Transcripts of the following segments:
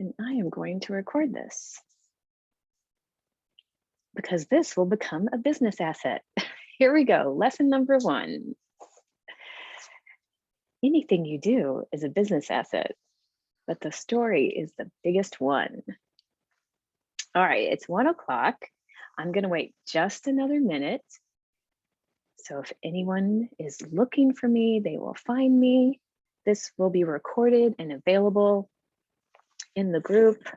And I am going to record this because this will become a business asset. Here we go, lesson number 1. Anything you do is a business asset, but the story is the biggest one. All right, it's 1 o'clock. I'm gonna wait just another minute. So if anyone is looking for me, they will find me. This will be recorded and available in the group.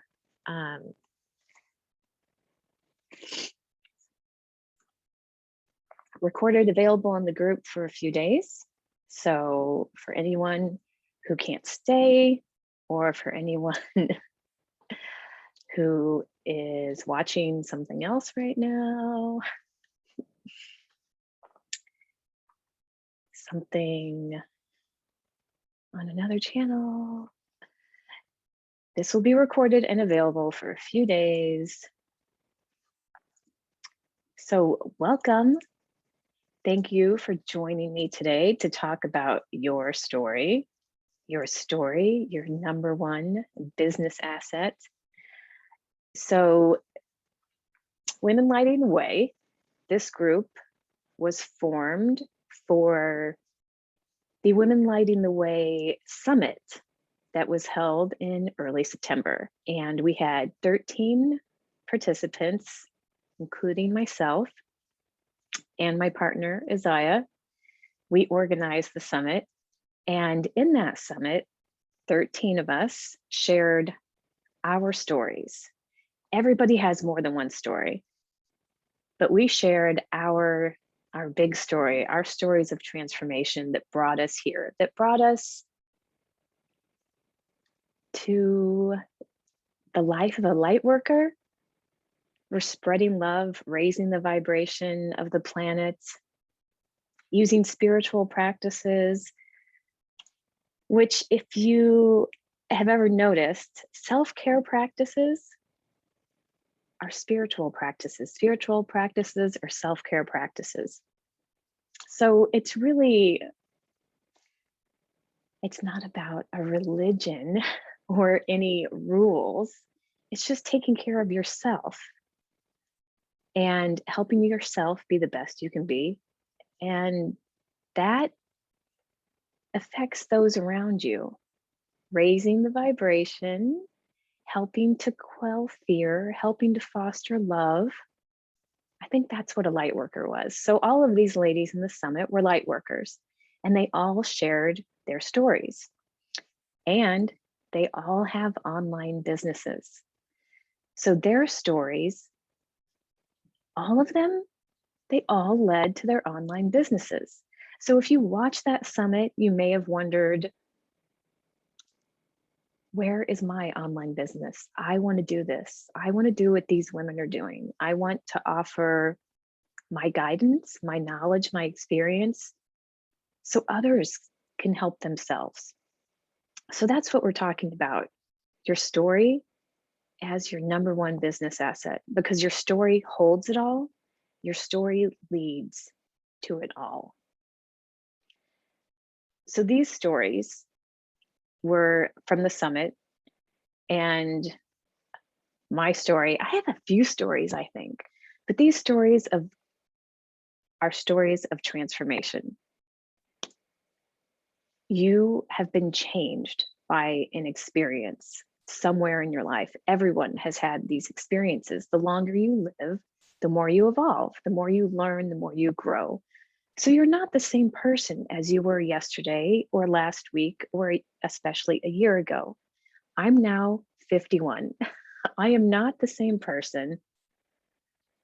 Recorded, available in the group for a few days. So for anyone who can't stay, or for anyone who is watching something else right now, something on another channel, this will be recorded and available for a few days. So welcome. Thank you for joining me today to talk about your story, your number 1 business asset. So Women Lighting the Way, this group was formed for the Women Lighting the Way Summit that was held in early September. And we had 13 participants, including myself and my partner, Isaiah. We organized the summit. And in that summit, 13 of us shared our stories. Everybody has more than one story, but we shared our big story, our stories of transformation that brought us here, that brought us to the life of a light worker. We're spreading love, raising the vibration of the planet, using spiritual practices, which, if you have ever noticed, self-care practices are spiritual practices. Spiritual practices are self-care practices. So it's not about a religion or any rules. It's just taking care of yourself and helping yourself be the best you can be. And that affects those around you, raising the vibration, helping to quell fear, helping to foster love. I think that's what a light worker was. So all of these ladies in the summit were light workers, and they all shared their stories. And they all have online businesses. So their stories, all of them, they all led to their online businesses. So if you watch that summit, you may have wondered, where is my online business? I want to do this. I want to do what these women are doing. I want to offer my guidance, my knowledge, my experience, so others can help themselves. So that's what we're talking about. Your story as your number 1 business asset, because your story holds it all. Your story leads to it all. So these stories were from the summit, and my story, I have a few stories, I think, but these stories are stories of transformation. You have been changed by an experience somewhere in your life. Everyone has had these experiences. The longer you live, the more you evolve, the more you learn, the more you grow. So you're not the same person as you were yesterday or last week, or especially a year ago. I'm now 51. I am not the same person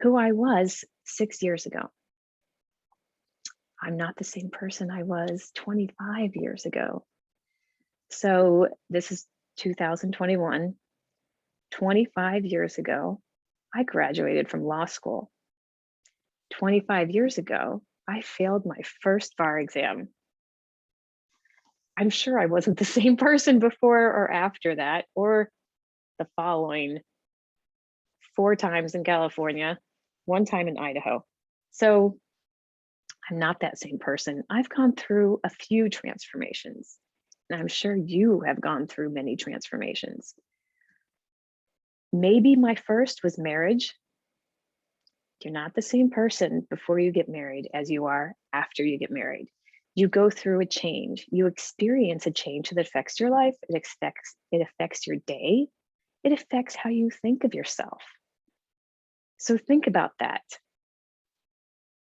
who I was 6 years ago. I'm not the same person I was 25 years ago. So this is 2021. 25 years ago, I graduated from law school. 25 years ago, I failed my first bar exam. I'm sure I wasn't the same person before or after that, or the following 4 times in California, 1 time in Idaho. So I'm not that same person. I've gone through a few transformations, and I'm sure you have gone through many transformations. Maybe my first was marriage. You're not the same person before you get married as you are after you get married. You go through a change. You experience a change that affects your life. It affects your day. It affects how you think of yourself. So think about that.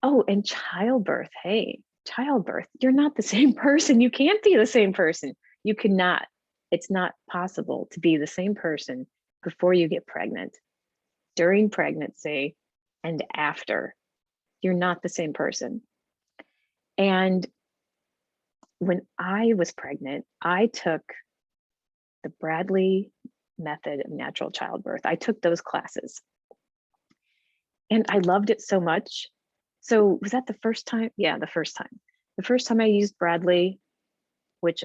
Oh, and childbirth. Hey, childbirth. You're not the same person. You can't be the same person. You cannot. It's not possible to be the same person before you get pregnant, during pregnancy, and after. You're not the same person. And when I was pregnant, I took the Bradley method of natural childbirth. I took those classes and I loved it so much. So was that the first time? Yeah, the first time. The first time I used Bradley, which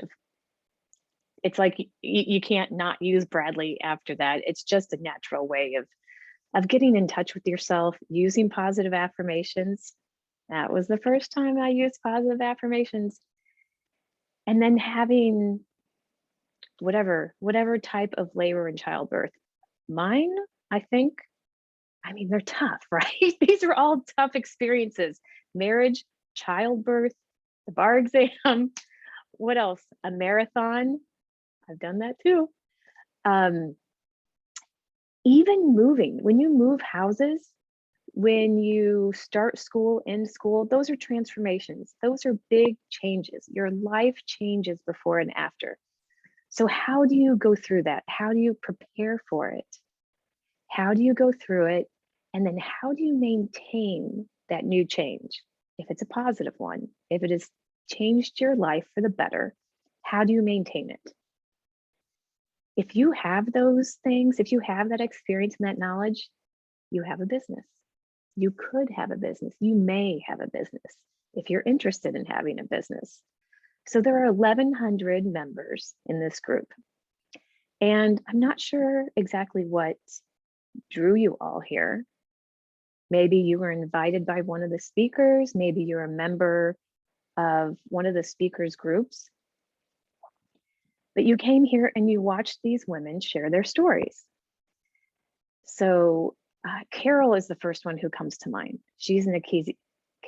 it's like you can't not use Bradley after that. It's just a natural way of getting in touch with yourself, using positive affirmations. That was the first time I used positive affirmations. And then having whatever type of labor and childbirth. Mine, I think, I mean, they're tough, right? These are all tough experiences. Marriage, childbirth, the bar exam, what else? A marathon. I've done that too. Even moving, when you move houses, when you start school, end school, those are transformations. Those are big changes. Your life changes before and after. So how do you go through that? How do you prepare for it? How do you go through it? And then how do you maintain that new change? If it's a positive one, if it has changed your life for the better, how do you maintain it? If you have those things, if you have that experience and that knowledge, you have a business. You could have a business. You may have a business if you're interested in having a business. So there are 1,100 members in this group. And I'm not sure exactly what drew you all here. Maybe you were invited by one of the speakers. Maybe you're a member of one of the speakers' groups. But you came here and you watched these women share their stories. So Carol is the first one who comes to mind. She's an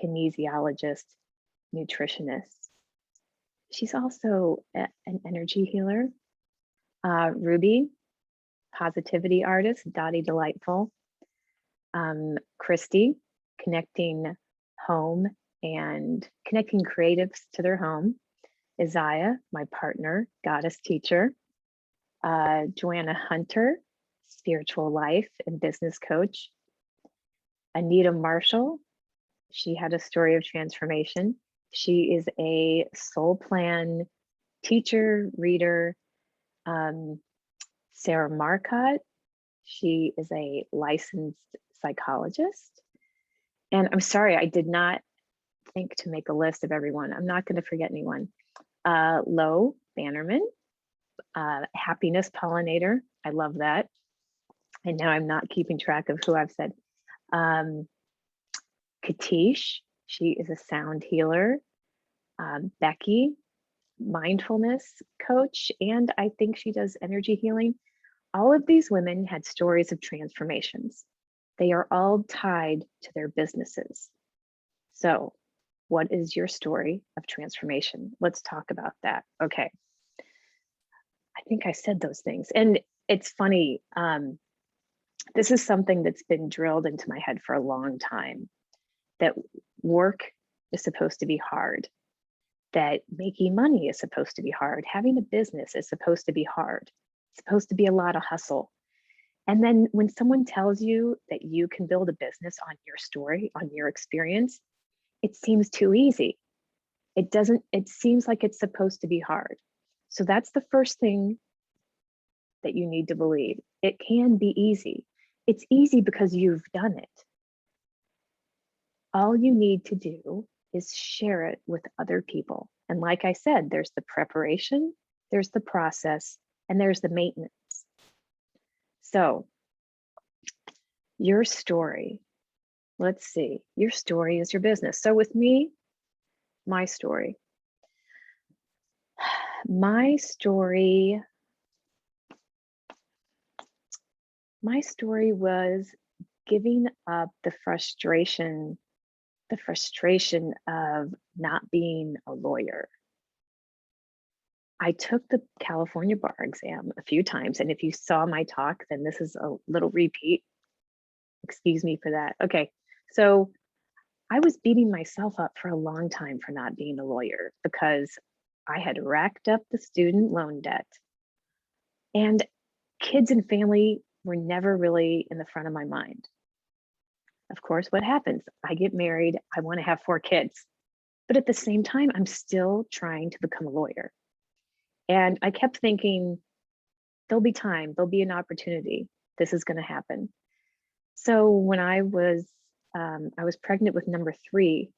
kinesiologist, nutritionist. She's also an energy healer. Ruby, positivity artist, Dottie Delightful. Christy, connecting home and connecting creatives to their home. Isaiah, my partner, goddess teacher. Joanna Hunter, spiritual life and business coach. Anita Marshall, she had a story of transformation. She is a soul plan teacher, reader. Sarah Marcotte, she is a licensed psychologist. And I'm sorry, I did not think to make a list of everyone. I'm not going to forget anyone. Lo Bannerman, happiness pollinator. I love that. And now I'm not keeping track of who I've said. Katish, she is a sound healer. Becky, mindfulness coach, and I think she does energy healing. All of these women had stories of transformations. They are all tied to their businesses. So what is your story of transformation? Let's talk about that. Okay. I think I said those things. And it's funny, this is something that's been drilled into my head for a long time, that work is supposed to be hard, that making money is supposed to be hard, having a business is supposed to be hard, it's supposed to be a lot of hustle. And then when someone tells you that you can build a business on your story, on your experience, it seems too easy. It seems like it's supposed to be hard. So that's the first thing that you need to believe. It can be easy. It's easy because you've done it. All you need to do is share it with other people. And like I said, there's the preparation, there's the process, and there's the maintenance. So your story, let's see, your story is your business. So with me, my story My story was giving up the frustration of not being a lawyer. I took the California bar exam a few times, and if you saw my talk, then this is a little repeat. Excuse me for that. Okay, so I was beating myself up for a long time for not being a lawyer because I had racked up the student loan debt, and kids and family were never really in the front of my mind. Of course, what happens? I get married, I want to have 4 kids, but at the same time, I'm still trying to become a lawyer. And I kept thinking, there'll be time, there'll be an opportunity. This is going to happen. So when I was pregnant with number 3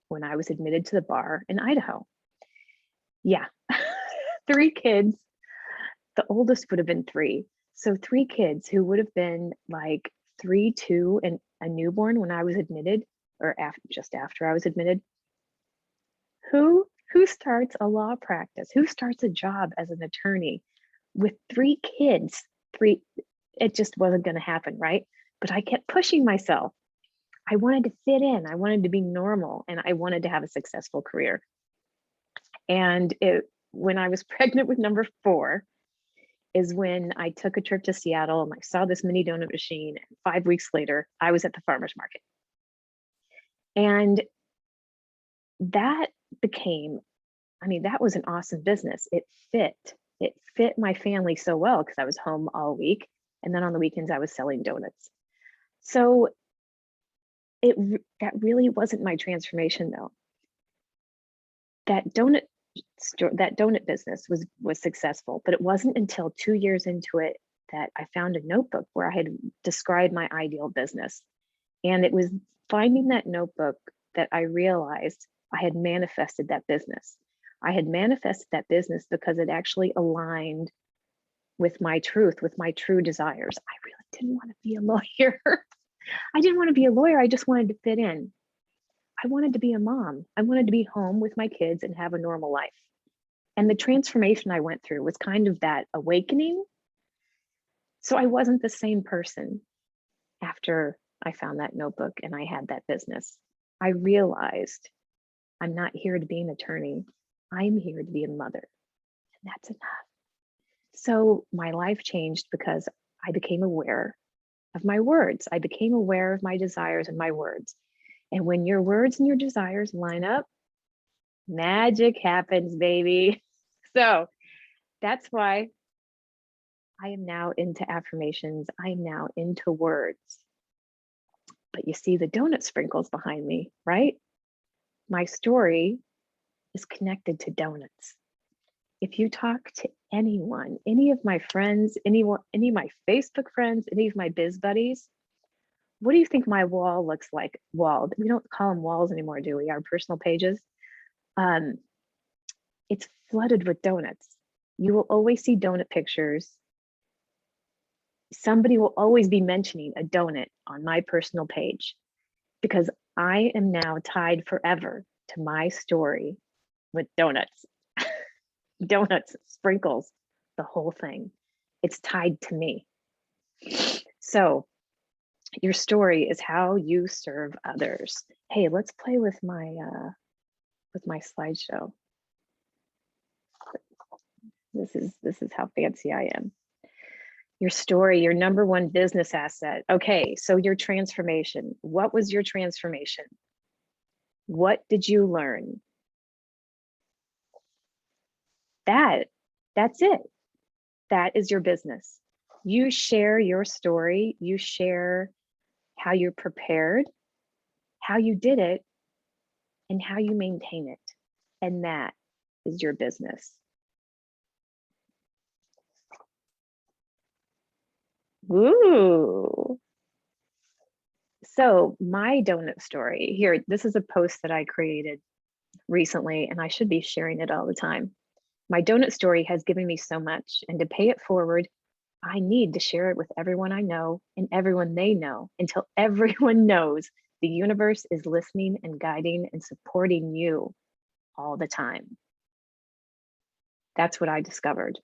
when I was admitted to the bar in Idaho. Yeah, 3 kids. The oldest would have been 3. So 3 kids who would have been like 3, 2, and a newborn when I was admitted, or just after I was admitted. Who starts a law practice? Who starts a job as an attorney with 3 kids? It just wasn't going to happen, right? But I kept pushing myself. I wanted to fit in. I wanted to be normal, and I wanted to have a successful career. And when I was pregnant with number 4 is when I took a trip to Seattle and I saw this mini donut machine. And 5 weeks later, I was at the farmer's market. And that became, that was an awesome business. It fit my family so well because I was home all week. And then on the weekends, I was selling donuts. So that really wasn't my transformation though. That donut business was successful, but it wasn't until 2 years into it that I found a notebook where I had described my ideal business. And it was finding that notebook that I realized I had manifested that business. I had manifested that business because it actually aligned with my truth, with my true desires. I really didn't want to be a lawyer. I didn't want to be a lawyer. I just wanted to fit in. I wanted to be a mom. I wanted to be home with my kids and have a normal life. And the transformation I went through was kind of that awakening. So I wasn't the same person after I found that notebook and I had that business. I realized I'm not here to be an attorney. I'm here to be a mother, and that's enough. So my life changed because I became aware of my words. I became aware of my desires and my words. And when your words and your desires line up, magic happens, baby. So that's why I am now into affirmations. I am now into words. But you see the donut sprinkles behind me, right? My story is connected to donuts. If you talk to anyone, any of my friends, any of my Facebook friends, any of my biz buddies, what do you think my wall looks like? Walled. We don't call them walls anymore, do we? Our personal pages. It's flooded with donuts. You will always see donut pictures. Somebody will always be mentioning a donut on my personal page because I am now tied forever to my story with donuts. Donuts, sprinkles, the whole thing. It's tied to me. So your story is how you serve others. Hey, let's play with my slideshow. This is how fancy I am. Your story, your number 1 business asset. Okay, so your transformation. What was your transformation? What did you learn? That's it. That is your business. You share your story, you share how you're prepared, how you did it, and how you maintain it. And that is your business. Ooh. So my donut story here, this is a post that I created recently, and I should be sharing it all the time. My donut story has given me so much, and to pay it forward, I need to share it with everyone I know and everyone they know until everyone knows the universe is listening and guiding and supporting you all the time. That's what I discovered.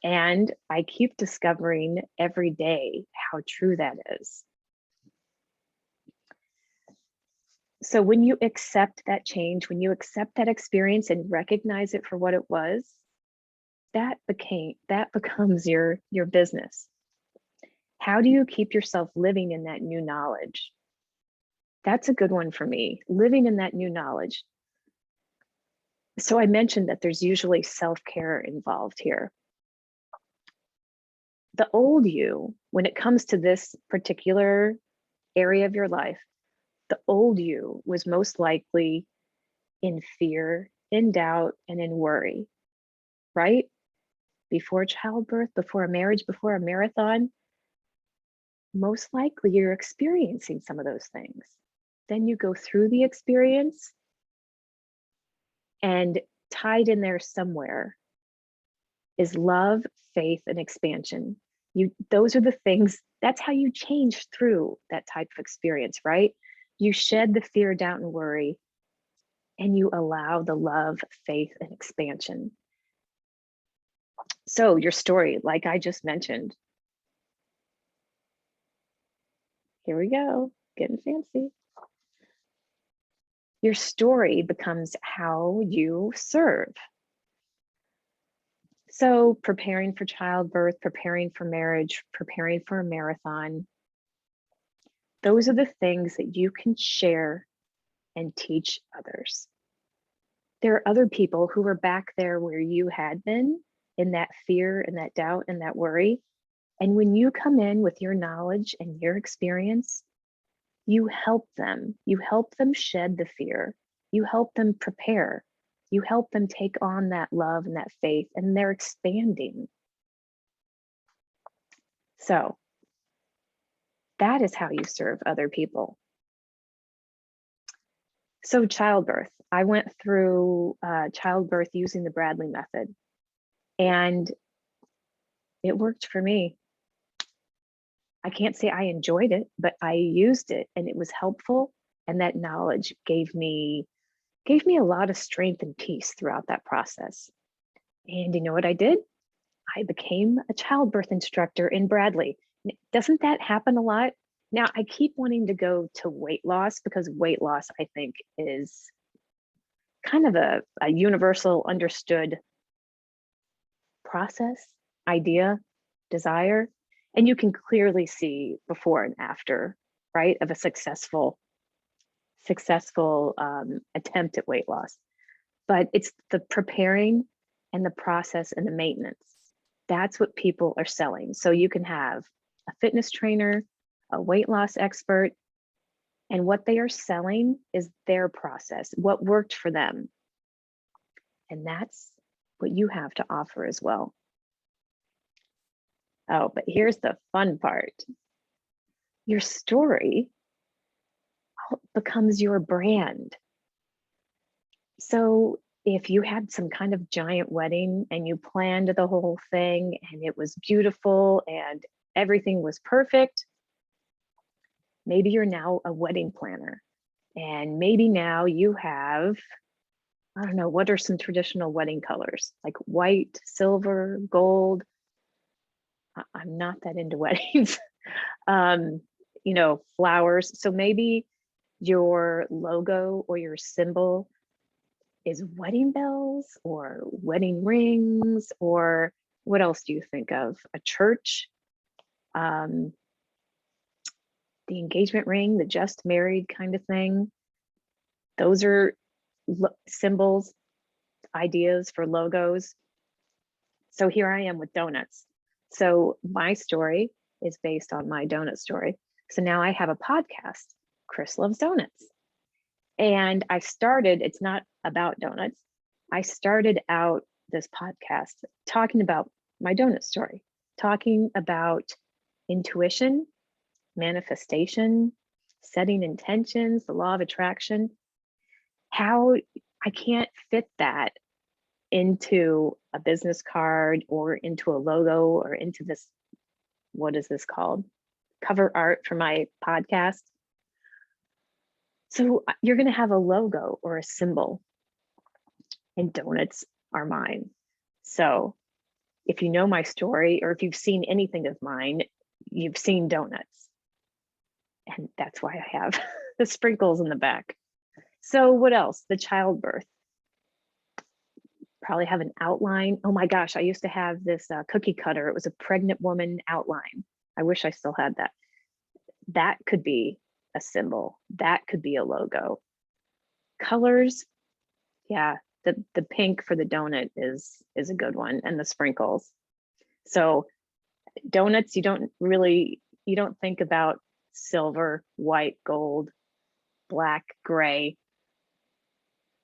And I keep discovering every day how true that is. So when you accept that change, when you accept that experience and recognize it for what it was, that becomes your business. How do you keep yourself living in that new knowledge? That's a good one for me, living in that new knowledge. So I mentioned that there's usually self-care involved here. The old you, when it comes to this particular area of your life, the old you was most likely in fear, in doubt, and in worry, right? Before childbirth, before a marriage, before a marathon, most likely you're experiencing some of those things. Then you go through the experience, and tied in there somewhere is love, faith, and expansion. Those are the things, that's how you change through that type of experience, right? You shed the fear, doubt, and worry, and you allow the love, faith, and expansion. So your story, like I just mentioned, here we go, getting fancy. Your story becomes how you serve. So preparing for childbirth, preparing for marriage, preparing for a marathon, those are the things that you can share and teach others. There are other people who are back there where you had been, in that fear and that doubt and that worry. And when you come in with your knowledge and your experience, you help them. You help them shed the fear. You help them prepare. You help them take on that love and that faith, and they're expanding. So that is how you serve other people. So childbirth, I went through childbirth using the Bradley method, and it worked for me. I can't say I enjoyed it, but I used it and it was helpful. And that knowledge gave me a lot of strength and peace throughout that process. And you know what I did? I became a childbirth instructor in Bradley. Doesn't that happen a lot? Now, I keep wanting to go to weight loss, because weight loss, I think, is kind of a universal understood process, idea, desire. And you can clearly see before and after, right, of a successful attempt at weight loss. But it's the preparing and the process and the maintenance. That's what people are selling. So you can have a fitness trainer, a weight loss expert, and what they are selling is their process, what worked for them. And that's what you have to offer as well. Oh, but here's the fun part. Your story becomes your brand. So if you had some kind of giant wedding and you planned the whole thing and it was beautiful and everything was perfect, maybe you're now a wedding planner, and maybe now you have, I don't know, what are some traditional wedding colors? Like white, silver, gold. I'm not that into weddings. You know, flowers. So maybe your logo or your symbol is wedding bells or wedding rings, or what else do you think of? A church, the engagement ring, the just married kind of thing. Those are symbols, ideas for logos. So here I am with donuts. So my story is based on my donut story. So now I have a podcast, Chris Loves Donuts. And I started, it's not about donuts. I started out this podcast talking about my donut story, talking about intuition, manifestation, setting intentions, the law of attraction, how I can't fit that into a business card or into a logo or into this, what is this called? Cover art for my podcast. So you're going to have a logo or a symbol, and donuts are mine. So If you know my story, or if you've seen anything of mine, you've seen donuts. And that's why I have the sprinkles in the back. So what else? The childbirth. Probably have an outline. Oh my gosh, I used to have this cookie cutter. It was a pregnant woman outline. I wish I still had that. That could be a symbol. That could be a logo. Colors, yeah, the pink for the donut is a good one, and the sprinkles. So donuts, you don't think about silver, white, gold, black, gray.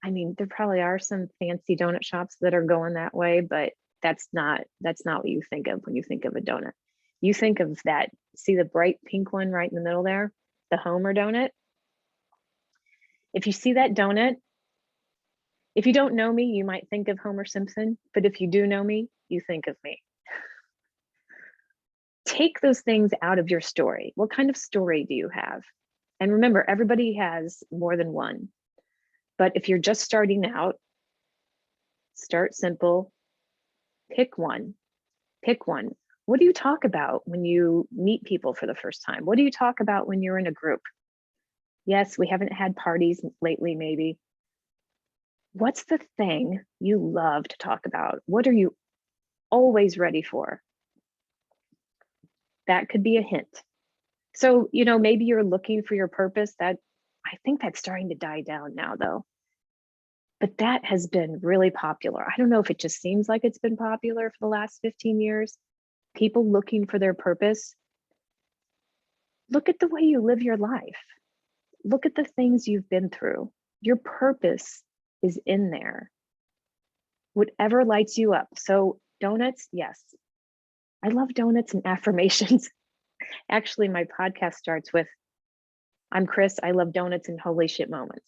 I mean, there probably are some fancy donut shops that are going that way, but that's not what you think of when you think of a donut. You think of that, see the bright pink one right in the middle there, the Homer donut. If you see that donut, if you don't know me, you might think of Homer Simpson, but if you do know me, you think of me. Take those things out of your story. What kind of story do you have? And remember, everybody has more than one. But if you're just starting out, start simple, pick one, pick one. What do you talk about when you meet people for the first time? What do you talk about when you're in a group? Yes, we haven't had parties lately, maybe. What's the thing you love to talk about? What are you always ready for? That could be a hint. So, maybe you're looking for your purpose. I think that's starting to die down now, though. But that has been really popular. I don't know if it just seems like it's been popular for the last 15 years. People looking for their purpose. Look at the way you live your life. Look at the things you've been through. Your purpose is in there. Whatever lights you up. So donuts, yes. I love donuts and affirmations. Actually, my podcast starts with, I'm Chris, I love donuts and holy shit moments.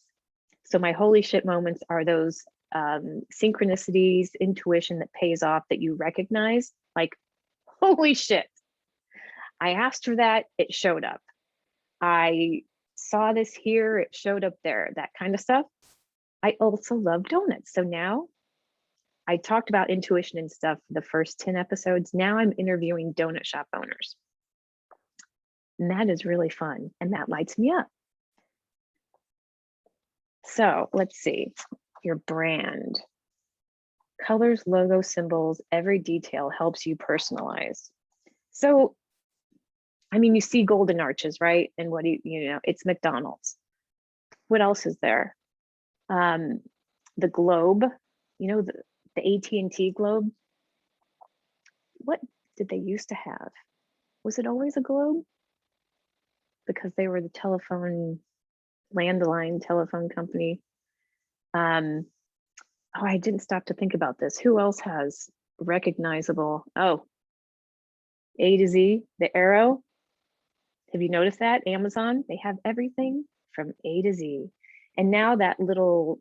So my holy shit moments are those synchronicities, intuition that pays off, that you recognize, like, holy shit, I asked for that, it showed up. I saw this here, it showed up there, that kind of stuff. I also love donuts. So now I talked about intuition and stuff for the first 10 episodes. Now I'm interviewing donut shop owners. And that is really fun. And that lights me up. So let's see, your brand. Colors, logo, symbols, every detail helps you personalize. So, I mean, you see golden arches, right? And what do it's McDonald's. What else is there? The globe, the AT&T globe. What did they used to have? Was it always a globe? Because they were the landline telephone company. I didn't stop to think about this. Who else has recognizable? Oh, A to Z, the arrow. Have you noticed that? Amazon, they have everything from A to Z. And now that little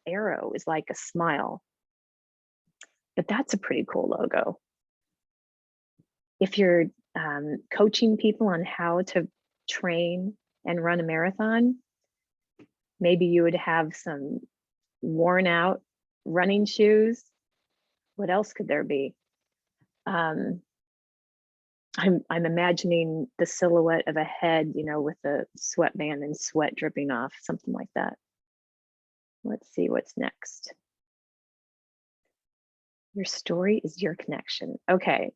arrow is like a smile. But that's a pretty cool logo. If you're coaching people on how to train and run a marathon, maybe you would have some worn out running shoes. What else could there be? I'm imagining the silhouette of a head, with a sweatband and sweat dripping off, something like that. Let's see what's next. Your story is your connection. Okay.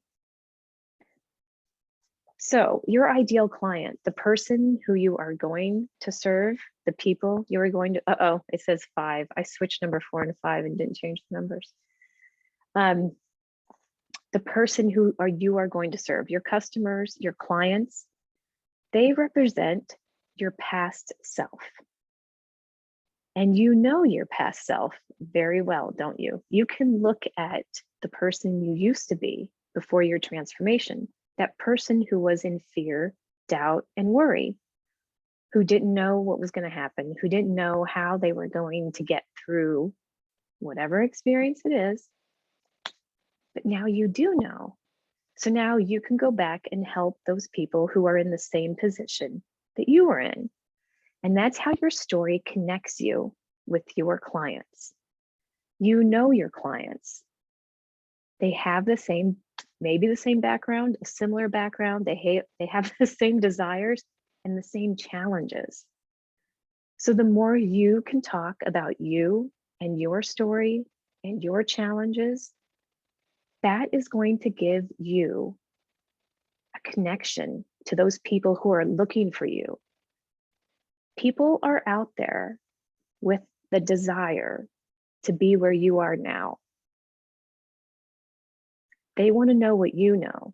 So your ideal client, the person who you are going to serve, the people you are going to, it says 5. I switched number 4 and 5 and didn't change the numbers. The person who you are going to serve, your customers, your clients, they represent your past self. And you know your past self very well, don't you? You can look at the person you used to be before your transformation, that person who was in fear, doubt, and worry, who didn't know what was going to happen, who didn't know how they were going to get through whatever experience it is. But now you do know. So now you can go back and help those people who are in the same position that you were in. And that's how your story connects you with your clients. You know your clients. They have the same maybe the same background, a similar background. They have the same desires and the same challenges. So the more you can talk about you and your story and your challenges, that is going to give you a connection to those people who are looking for you. People are out there with the desire to be where you are now. They want to know what you know.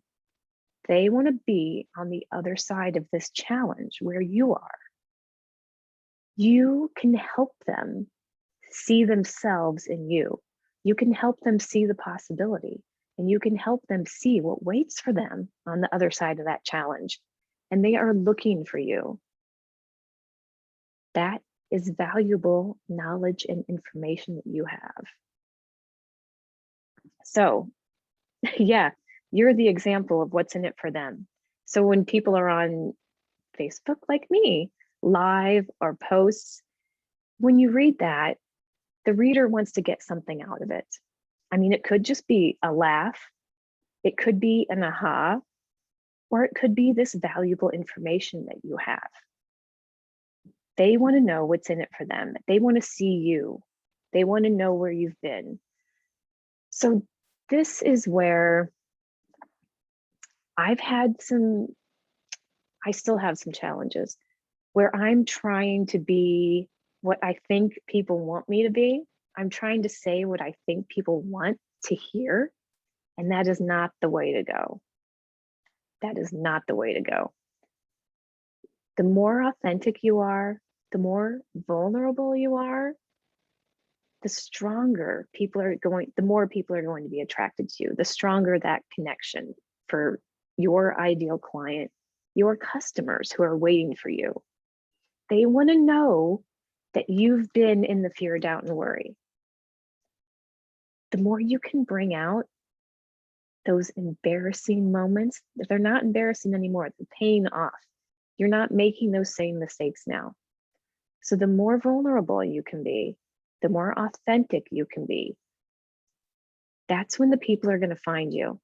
They want to be on the other side of this challenge where you are. You can help them see themselves in you. You can help them see the possibility, and you can help them see what waits for them on the other side of that challenge. And they are looking for you. That is valuable knowledge and information that you have. So, yeah, you're the example of what's in it for them. So when people are on Facebook like me, live or posts, when you read that, the reader wants to get something out of it. I mean, it could just be a laugh, it could be an aha, or it could be this valuable information that you have. They want to know what's in it for them. They want to see you. They want to know where you've been. So this is where I still have some challenges where I'm trying to be what I think people want me to be. I'm trying to say what I think people want to hear. And that is not the way to go. That is not the way to go. The more authentic you are, the more vulnerable you are, the stronger the more people are going to be attracted to you, the stronger that connection for your ideal client, your customers who are waiting for you. They want to know that you've been in the fear, doubt, and worry. The more you can bring out those embarrassing moments, they're not embarrassing anymore, they're paying off. You're not making those same mistakes now. So the more vulnerable you can be, the more authentic you can be, that's when the people are going to find you.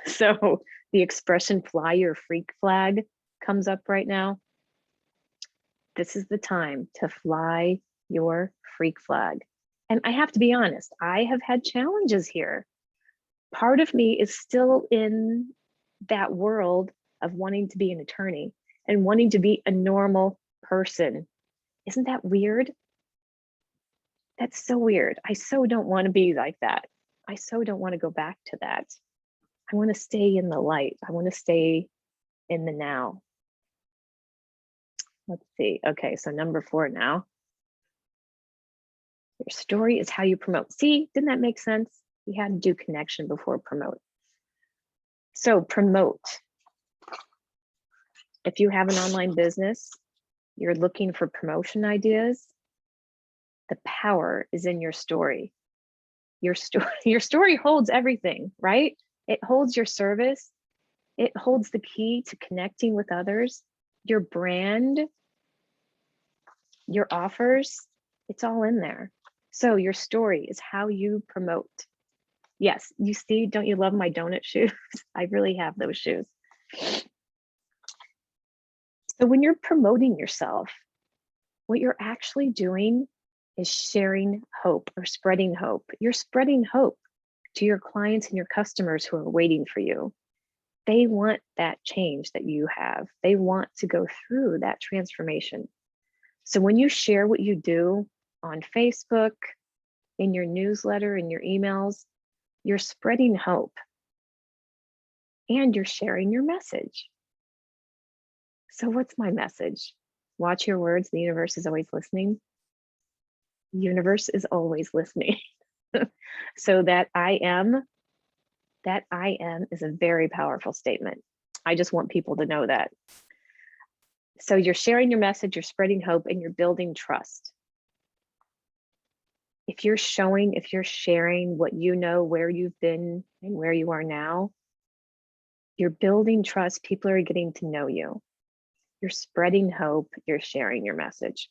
So the expression fly your freak flag comes up right now. This is the time to fly your freak flag. And I have to be honest, I have had challenges here. Part of me is still in that world of wanting to be an attorney and wanting to be a normal person. Isn't that weird? That's so weird. I so don't want to be like that. I so don't want to go back to that. I want to stay in the light. I want to stay in the now. Let's see. Okay, so number 4 now. Your story is how you promote. See, didn't that make sense? We had to do connection before promote. So promote. If you have an online business, you're looking for promotion ideas, the power is in your story. Your story holds everything, right? It holds your service. It holds the key to connecting with others, your brand, your offers, it's all in there. So your story is how you promote. Yes, you see, don't you love my donut shoes? I really have those shoes. So when you're promoting yourself, what you're actually doing is sharing hope or spreading hope. You're spreading hope to your clients and your customers who are waiting for you. They want that change that you have. They want to go through that transformation. So when you share what you do on Facebook, in your newsletter, in your emails, you're spreading hope and you're sharing your message. So what's my message? Watch your words. The universe is always listening. The universe is always listening. So that I am is a very powerful statement. I just want people to know that. So you're sharing your message, you're spreading hope, and you're building trust. If you're sharing what you know, where you've been and where you are now, you're building trust. People are getting to know you. You're spreading hope, you're sharing your message.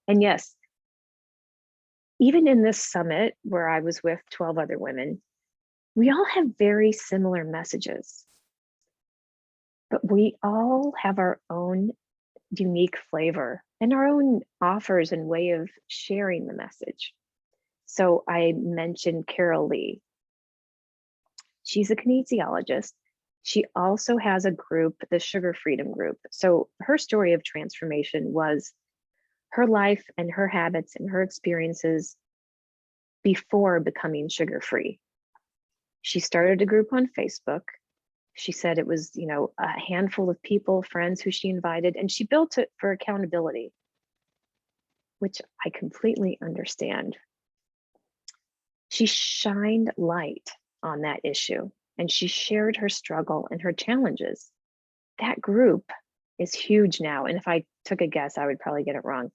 And yes, even in this summit where I was with 12 other women, We all have very similar messages, but we all have our own unique flavor and our own offers and way of sharing the message. So I mentioned Carol Lee. She's a kinesiologist. She also has a group, the Sugar Freedom Group. So her story of transformation was her life and her habits and her experiences before becoming sugar-free. She started a group on Facebook. She said it was, a handful of people, friends who she invited, and she built it for accountability, which I completely understand. She shined light on that issue and she shared her struggle and her challenges. That group is huge now. And if I took a guess, I would probably get it wrong.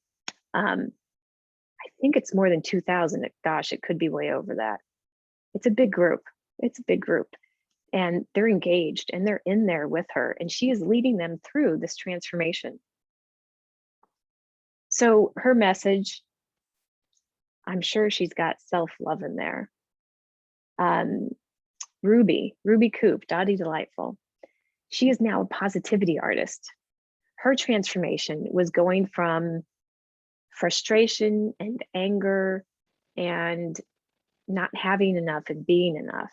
I think it's more than 2,000. Gosh, it could be way over that. It's a big group. It's a big group. And they're engaged and they're in there with her. And she is leading them through this transformation. So her message, I'm sure she's got self-love in there. Ruby Coop, Dottie Delightful. She is now a positivity artist. Her transformation was going from frustration and anger and not having enough and being enough.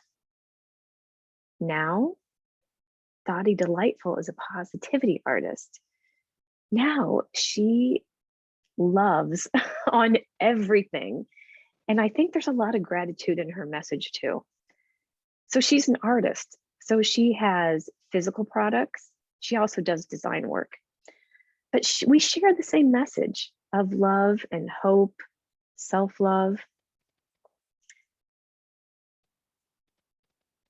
Now, Dottie Delightful is a positivity artist. Now she loves on everything. And I think there's a lot of gratitude in her message too. So she's an artist. So she has physical products. She also does design work. But we share the same message of love and hope, self-love.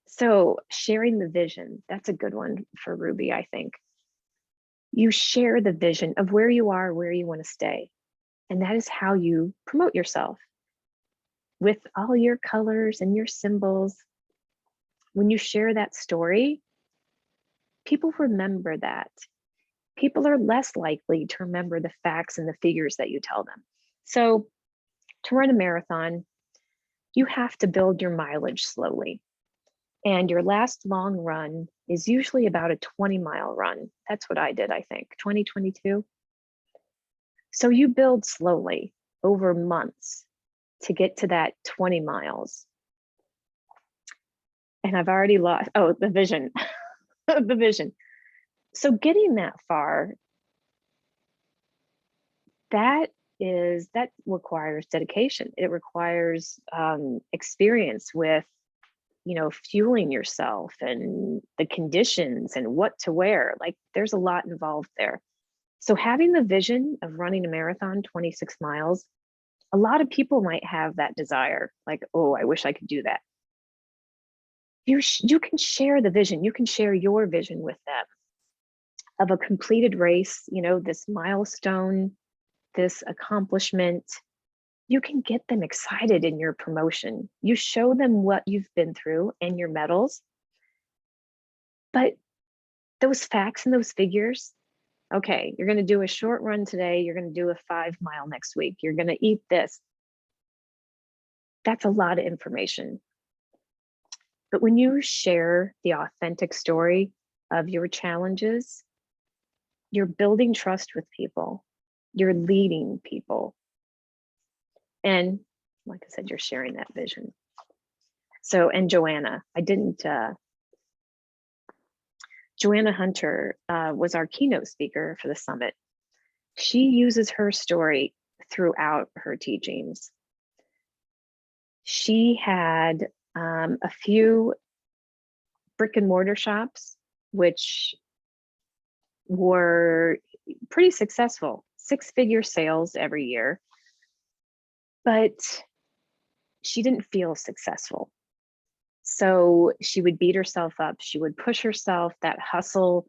So sharing the vision, that's a good one for Ruby, I think. You share the vision of where you are, where you want to stay. And that is how you promote yourself with all your colors and your symbols. When you share that story, people remember that. People are less likely to remember the facts and the figures that you tell them. So to run a marathon, you have to build your mileage slowly. And your last long run is usually about a 20-mile run. That's what I did, I think, 2022. So you build slowly over months to get to that 20 miles. And I've already lost, the vision, the vision. So getting that far, that requires dedication. It requires experience with, fueling yourself and the conditions and what to wear. Like there's a lot involved there. So having the vision of running a marathon, 26 miles, a lot of people might have that desire, like, oh, I wish I could do that. You can share the vision. You can share your vision with them of a completed race, this milestone, this accomplishment. You can get them excited in your promotion. You show them what you've been through and your medals. But those facts and those figures, okay, you're going to do a short run today. You're going to do a 5-mile next week. You're going to eat this. That's a lot of information. But when you share the authentic story of your challenges, you're building trust with people. You're leading people. And like I said, you're sharing that vision. So, and Joanna, Joanna Hunter was our keynote speaker for the summit. She uses her story throughout her teachings. She had a few brick and mortar shops, which were pretty successful, 6-figure sales every year. But she didn't feel successful. So she would beat herself up. She would push herself, that hustle.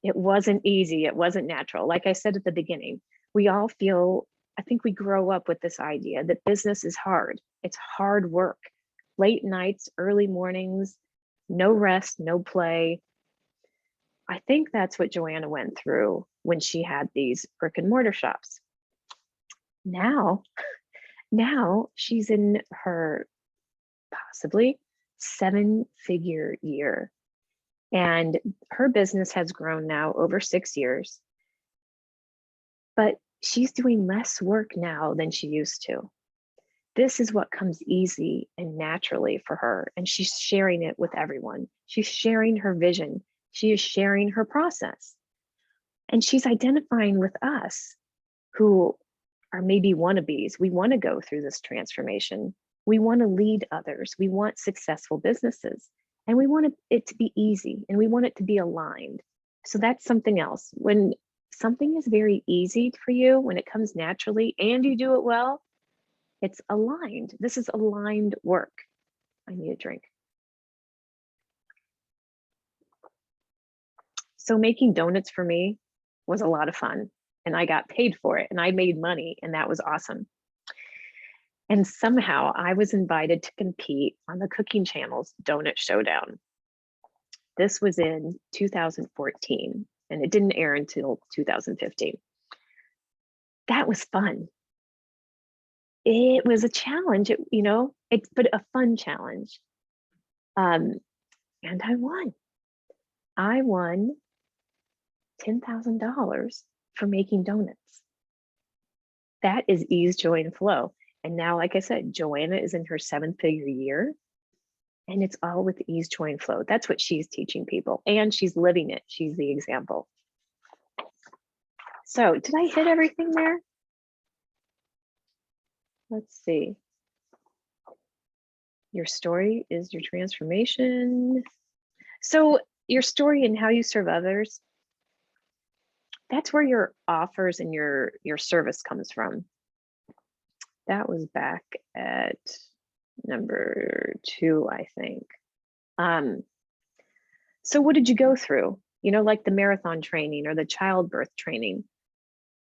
It wasn't easy. It wasn't natural. Like I said at the beginning, we all feel, I think we grow up with this idea that business is hard. It's hard work, late nights, early mornings, no rest, no play. I think that's what Joanna went through when she had these brick and mortar shops. Now she's in her possibly 7-figure year. And her business has grown now over 6 years, but she's doing less work now than she used to. This is what comes easy and naturally for her. And she's sharing it with everyone. She's sharing her vision. She is sharing her process. And she's identifying with us who are maybe wannabes. We want to go through this transformation. We want to lead others. We want successful businesses. And we want it to be easy, and we want it to be aligned. So that's something else. When something is very easy for you, when it comes naturally and you do it well, it's aligned. This is aligned work. I need a drink. So making donuts for me was a lot of fun, and I got paid for it, and I made money, and that was awesome. And somehow I was invited to compete on the Cooking Channel's Donut Showdown. This was in 2014, and it didn't air until 2015. That was fun. It was a challenge, but a fun challenge. And I won. I won $10,000 for making donuts. That is ease, joy, and flow. And now, like I said, Joanna is in her 7-figure year, and it's all with ease, joy, and flow. That's what she's teaching people, and she's living it. She's the example. So did I hit everything there? Let's see. Your story is your transformation. So your story and how you serve others, that's where your offers and your service comes from. That was back at number 2, I think. So what did you go through? Like the marathon training or the childbirth training.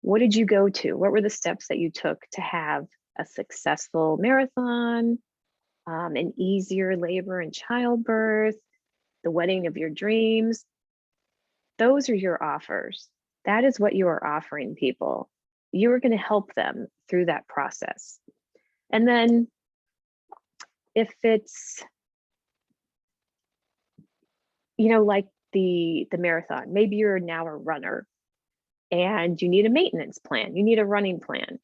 What did you go to? What were the steps that you took to have a successful marathon, an easier labor and childbirth, the wedding of your dreams? Those are your offers. That is what you are offering people. You are going to help them through that process. And then if it's, like the marathon, maybe you're now a runner and you need a maintenance plan, you need a running plan.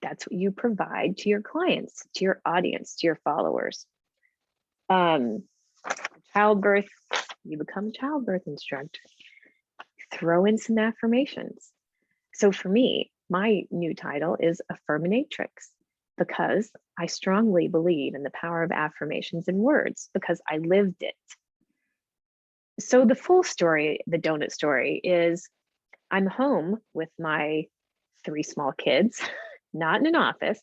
That's what you provide to your clients, to your audience, to your followers. Childbirth, you become a childbirth instructor. Throw in some affirmations. So for me, my new title is HERMatrix, because I strongly believe in the power of affirmations and words, because I lived it. So the full story, the donut story, is I'm home with my 3 small kids, not in an office.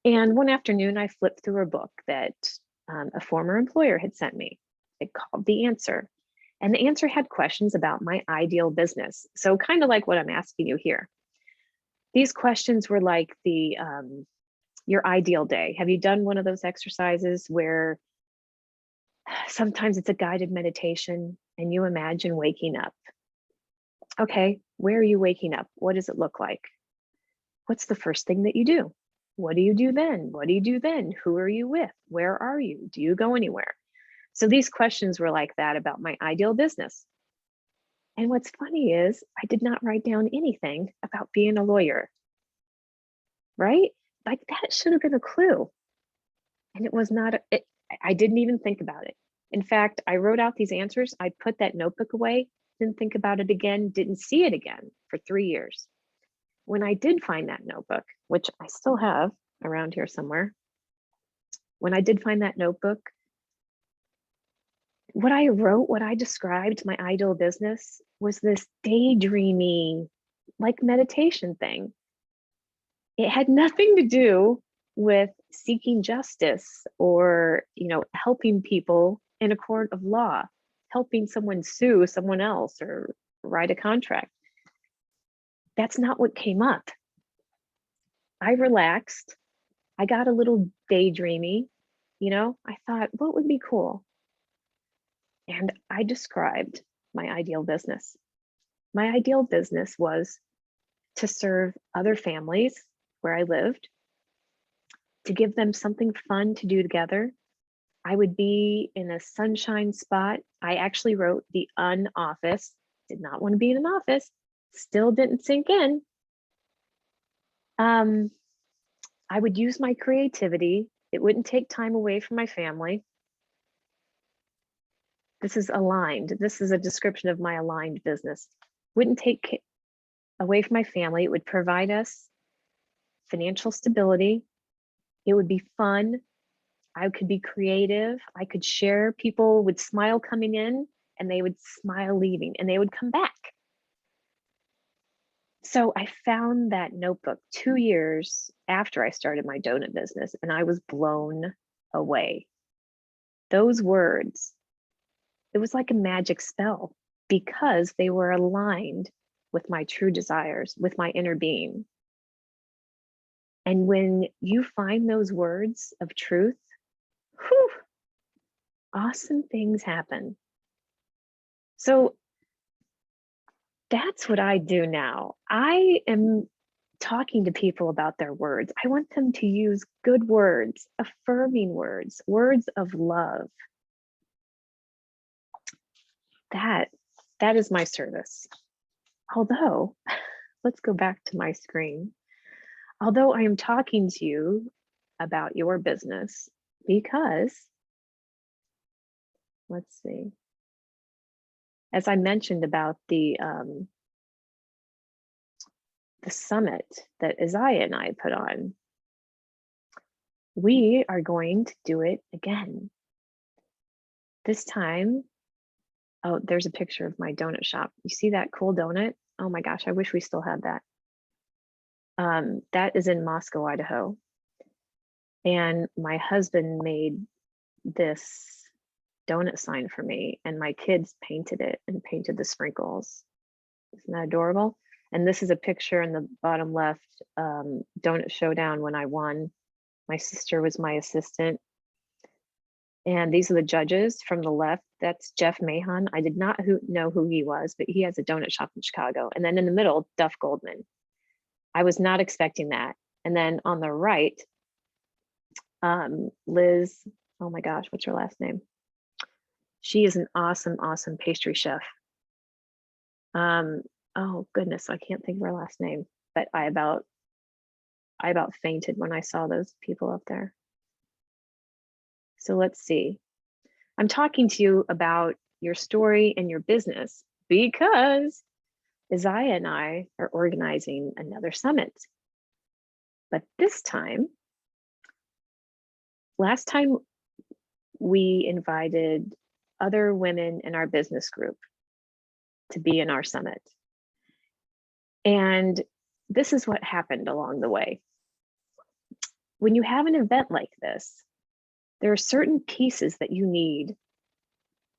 And one afternoon, I flipped through a book that a former employer had sent me. It called The Answer. And the answer had questions about my ideal business. So kind of like what I'm asking you here. These questions were like your ideal day. Have you done one of those exercises where sometimes it's a guided meditation and you imagine waking up? Okay, where are you waking up? What does it look like? What's the first thing that you do? What do you do then? What do you do then? Who are you with? Where are you? Do you go anywhere? So these questions were like that about my ideal business. And what's funny is I did not write down anything about being a lawyer, right? Like that should have been a clue. And it was not, I didn't even think about it. In fact, I wrote out these answers. I put that notebook away, didn't think about it again, didn't see it again for 3 years. When I did find that notebook, which I still have around here somewhere, when I did find that notebook, what I wrote, what I described my ideal business was this daydreamy, like meditation thing. It had nothing to do with seeking justice or, helping people in a court of law, helping someone sue someone else or write a contract. That's not what came up. I relaxed. I got a little daydreamy, I thought, what would be cool? And I described my ideal business. My ideal business was to serve other families where I lived, to give them something fun to do together. I would be in a sunshine spot. I actually wrote the office, did not want to be in an office, still didn't sink in. I would use my creativity. It wouldn't take time away from my family. This is aligned. This is a description of my aligned business. Wouldn't take away from my family. It would provide us financial stability. It would be fun. I could be creative. I could share. People would smile coming in and they would smile leaving and they would come back. So I found that notebook 2 years after I started my donut business and I was blown away. Those words, it was like a magic spell because they were aligned with my true desires, with my inner being. And when you find those words of truth, whew, awesome things happen. So that's what I do now. I am talking to people about their words. I want them to use good words, affirming words, words of love. That is my service. Although, let's go back to my screen. Although I am talking to you about your business because, let's see, as I mentioned about the summit that 𝐘𝐨𝐿 and I put on, we are going to do it again. This time, oh, there's a picture of my donut shop. You see that cool donut? Oh my gosh, I wish we still had that. That is in Moscow, Idaho. And my husband made this donut sign for me and my kids painted it and painted the sprinkles. Isn't that adorable? And this is a picture in the bottom left, Donut Showdown when I won. My sister was my assistant. And these are the judges from the left. That's Jeff Mahon. I did not know who he was, but he has a donut shop in Chicago. And then in the middle, Duff Goldman. I was not expecting that. And then on the right, Liz, oh my gosh, what's her last name? She is an awesome, awesome pastry chef. Oh goodness, I can't think of her last name, but I about fainted when I saw those people up there. So let's see. I'm talking to you about your story and your business because 𝐘𝐨𝐿 and I are organizing another summit. But this time, last time we invited other women in our business group to be in our summit. And this is what happened along the way. When you have an event like this, there are certain pieces that you need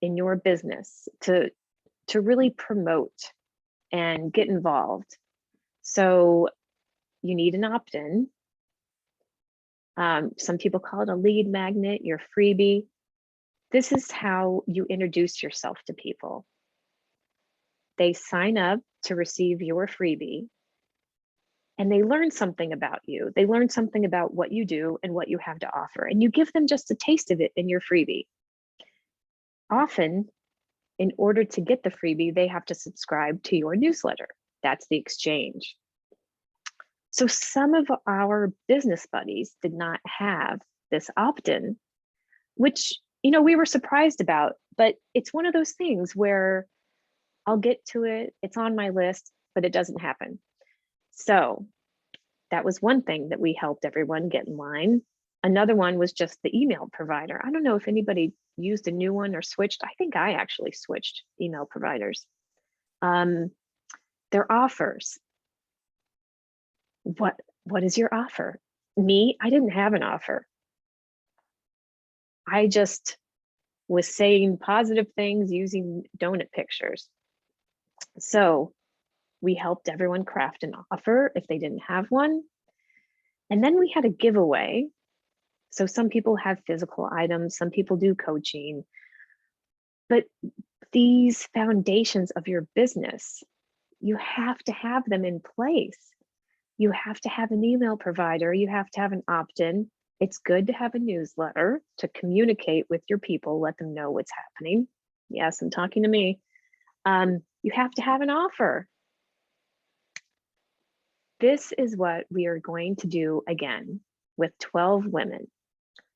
in your business to really promote and get involved. So you need an opt-in. Some people call it a lead magnet, your freebie. This is how you introduce yourself to people. They sign up to receive your freebie and they learn something about you. They learn something about what you do and what you have to offer. And you give them just a taste of it in your freebie. Often, in order to get the freebie, they have to subscribe to your newsletter. That's the exchange. So some of our business buddies did not have this opt-in, which, you know, we were surprised about, but it's one of those things where I'll get to it, it's on my list, but it doesn't happen. So that was one thing that we helped everyone get in line. Another one was just the email provider. I don't know if anybody used a new one or switched. I think I actually switched email providers. Their offers. What is your offer? Me, I didn't have an offer. I just was saying positive things using donut pictures. So we helped everyone craft an offer if they didn't have one. And then we had a giveaway. So some people have physical items, some people do coaching, but these foundations of your business, you have to have them in place. You have to have an email provider, you have to have an opt-in, It's good to have a newsletter to communicate with your people, let them know what's happening. Yes, I'm talking to me. You have to have an offer. This is what we are going to do again with 12 women.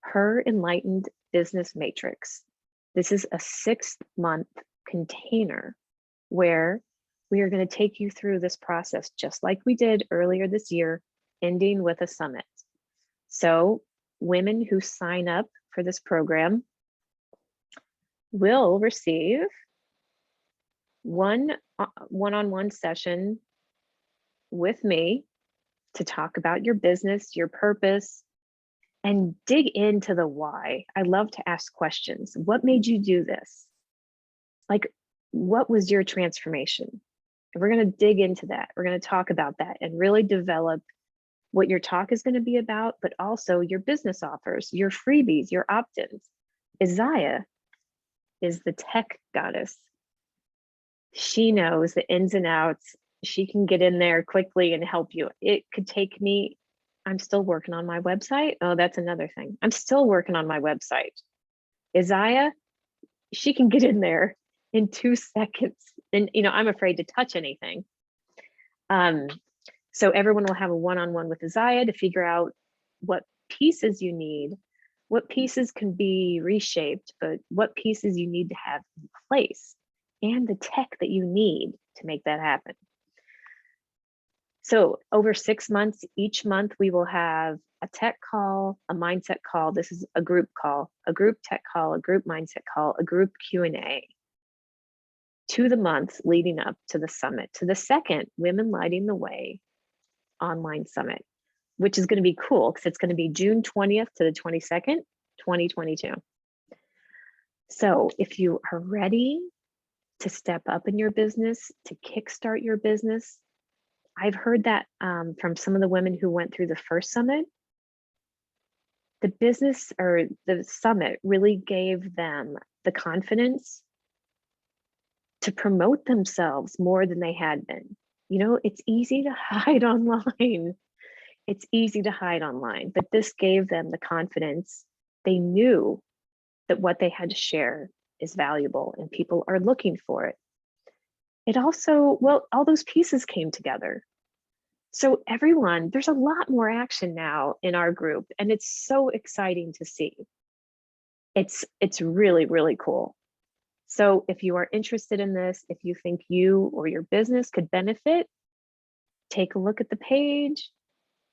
Her Enlightened Business Matrix. This is a 6-month container where we are going to take you through this process just like we did earlier this year, ending with a summit. So women who sign up for this program will receive one-on-one session with me to talk about your business, your purpose, and dig into the why. I love to ask questions. What made you do this? Like, what was your transformation? And we're going to dig into that. We're going to talk about that and really develop what your talk is going to be about, but also your business offers, your freebies, your opt-ins. 𝐬𝐬𝐬𝐬 is the tech goddess. She knows the ins and outs. She can get in there quickly and help you. It could take me, I'm still working on my website. Oh, that's another thing. I'm still working on my website. 𝐬𝐬𝐬𝐬, she can get in there in 2 seconds. And I'm afraid to touch anything. So everyone will have a one-on-one with 𝐬𝐬𝐬𝐬 to figure out what pieces you need, what pieces can be reshaped, but what pieces you need to have in place, and the tech that you need to make that happen. So over 6 months, each month we will have a tech call, a mindset call. This is a group call, a group tech call, a group mindset call, a group Q&A to the months leading up to the summit, to the second Women Lighting the Way online summit, which is going to be cool because it's going to be June 20th to the 22nd, 2022. So if you are ready to step up in your business, to kickstart your business, I've heard that from some of the women who went through the first summit. The business or the summit really gave them the confidence to promote themselves more than they had been. It's easy to hide online. It's easy to hide online, but this gave them the confidence. They knew that what they had to share is valuable and people are looking for it. It also, well, all those pieces came together. So everyone, there's a lot more action now in our group, and it's so exciting to see. It's really, really cool. So if you are interested in this, if you think you or your business could benefit, take a look at the page.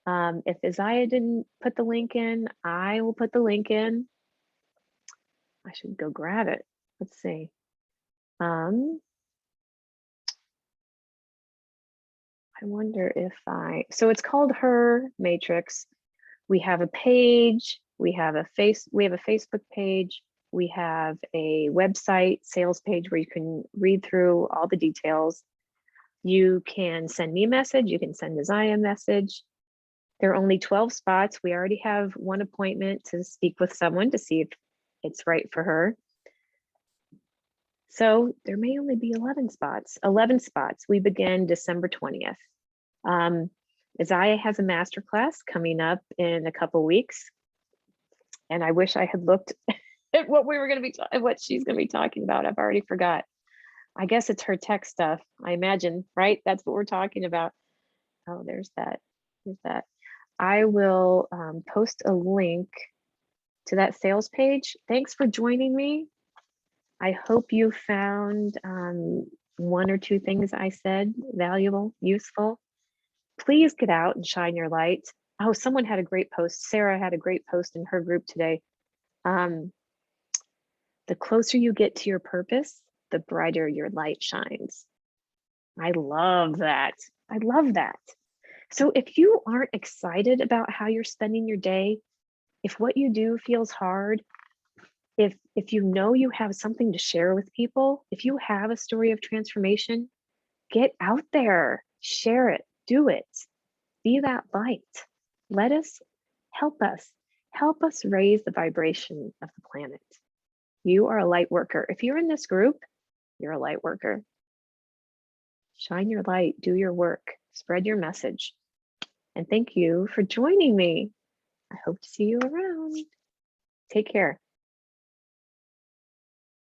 If 𝐬𝐬𝐬𝐬 didn't put the link in, I will put the link in. I should go grab it. Let's see. I wonder if so it's called HerMatrix. We have a page, we have a Facebook page, we have a website sales page where you can read through all the details. You can send me a message, you can send 𝐬𝐬𝐬𝐬 a message. There are only 12 spots. We already have one appointment to speak with someone to see if it's right for her. So there may only be 11 spots. 11 spots. We begin December 20th. 𝐬𝐬𝐬𝐬 has a masterclass coming up in a couple weeks. And I wish I had looked at what we were going to be, what she's going to be talking about. I've already forgot. I guess it's her tech stuff. I imagine, right? That's what we're talking about. Oh, there's that. There's that. I will post a link to that sales page. Thanks for joining me. I hope you found 1 or 2 things I said valuable, useful. Please get out and shine your light. Oh, someone had a great post. Sarah had a great post in her group today. The closer you get to your purpose, the brighter your light shines. I love that. I love that. So if you aren't excited about how you're spending your day, if what you do feels hard, if you know you have something to share with people, if you have a story of transformation, get out there, share it, do it, be that light. Let us help us raise the vibration of the planet. You are a light worker. If you're in this group, you're a light worker. Shine your light, do your work, spread your message. And thank you for joining me. I hope to see you around. Take care.